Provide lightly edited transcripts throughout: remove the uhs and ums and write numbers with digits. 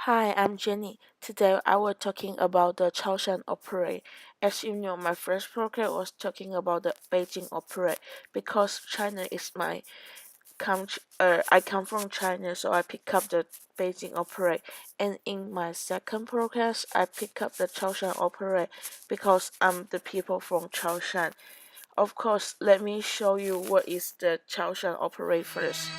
Hi, I'm Jenny. Today I was talking about the chaoshan opera. As you know, my first program was talking about the Beijing opera because China is my country. I come from China, so I pick up the Beijing opera. And in my second podcast, I pick up the chaoshan opera because I'm the people from Chaoshan. Of course, let me show you what is the chaoshan opera first.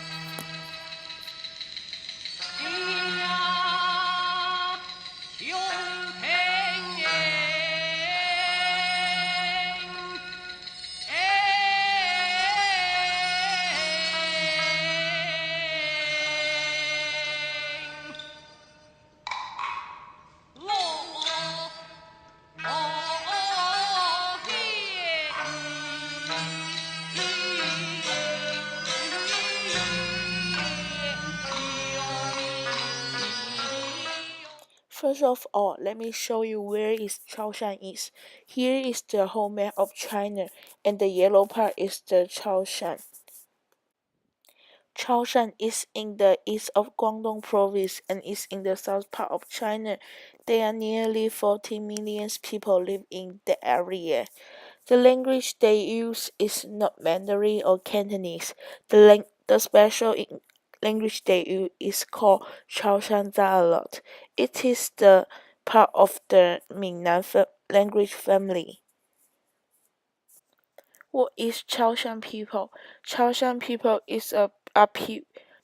First of all, let me show you where is Chaoshan is. Here is the whole map of China, and the yellow part is the Chaoshan. Chaoshan is in the east of Guangdong province and is in the south part of China. There are nearly 40 million people live in the area. The language they use is not Mandarin or Cantonese. The special language they use is called Chaoshan dialect. It is the part of the Minnan language family. What is Chaoshan people? Chaoshan people is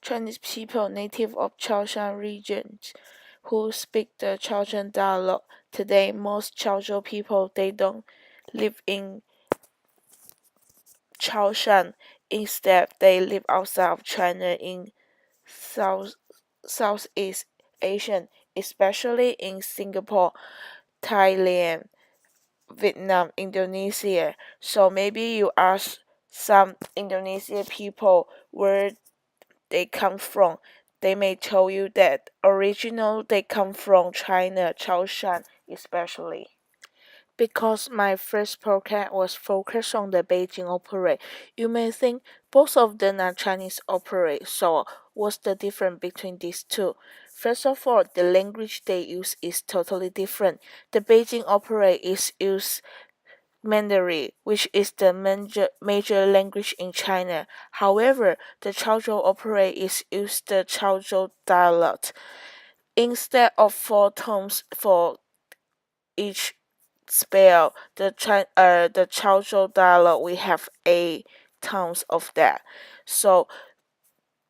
Chinese people native of Chaoshan regions who speak the Chaoshan dialect. Today, most Chaozhou people they don't live in Chaoshan. Instead, they live outside of China in South Southeast Asia, especially in Singapore, Thailand, Vietnam, Indonesia. So maybe you ask some Indonesian people where they come from. They may tell you that original they come from China, Chaoshan especially. Because my first podcast was focused on the Beijing opera, you may think both of them are Chinese opera, so what's the difference between these two? First of all, the language they use is totally different. The Beijing opera is used Mandarin, which is the major language in China. However, the Chaozhou opera is used the Chaozhou dialect. Instead of four tones for each spell, the Chaozhou dialect we have eight tones of that. So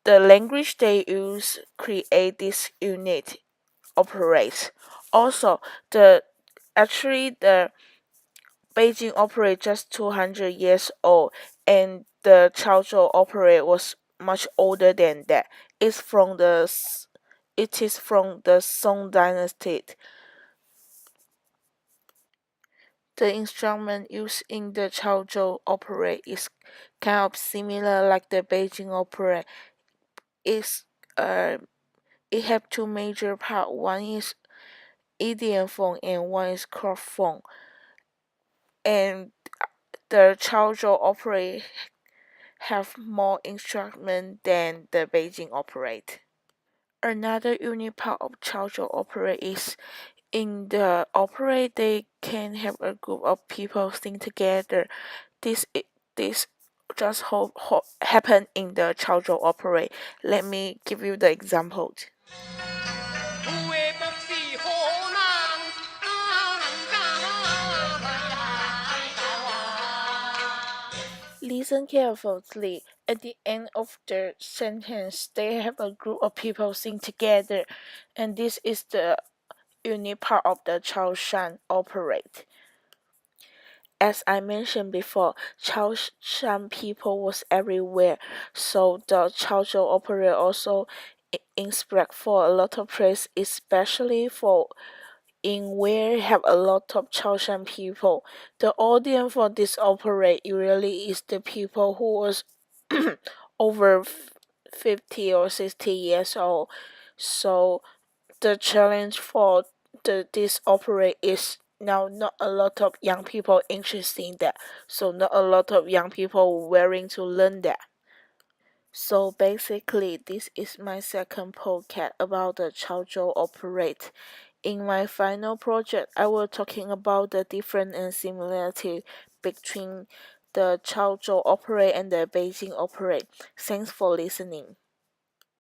the language they use create this unit operates. Also, the actually the Beijing opera just 200 years old, and the Chaozhou opera was much older than that. It is from the Song Dynasty. The instrument used in the Chaozhou opera is kind of similar like the Beijing opera. It's uh, it have two major parts. One is Indian phone and one is crop phone. And the Chaozhou opera have more instruments than the Beijing opera. Another unique part of Chaozhou opera is in the opera they can have a group of people sing together. This just happen in the Chaozhou opera. Let me give you the example. Listen carefully. At the end of the sentence, they have a group of people sing together, and this is the unique part of the Chaoshan operate. As I mentioned before, Chaoshan people was everywhere, so the Chaozhou opera also inspired for a lot of praise, especially for in where have a lot of Chaoshan people. The audience for this opera usually is the people who was over 50 or 60 years old. So the challenge for this opera is now not a lot of young people interested in that. So not a lot of young people willing to learn that. So basically, this is my second podcast about the Chaozhou operate. In my final project, I will talking about the difference and similarity between the Chaozhou operate and the Beijing operate. Thanks for listening.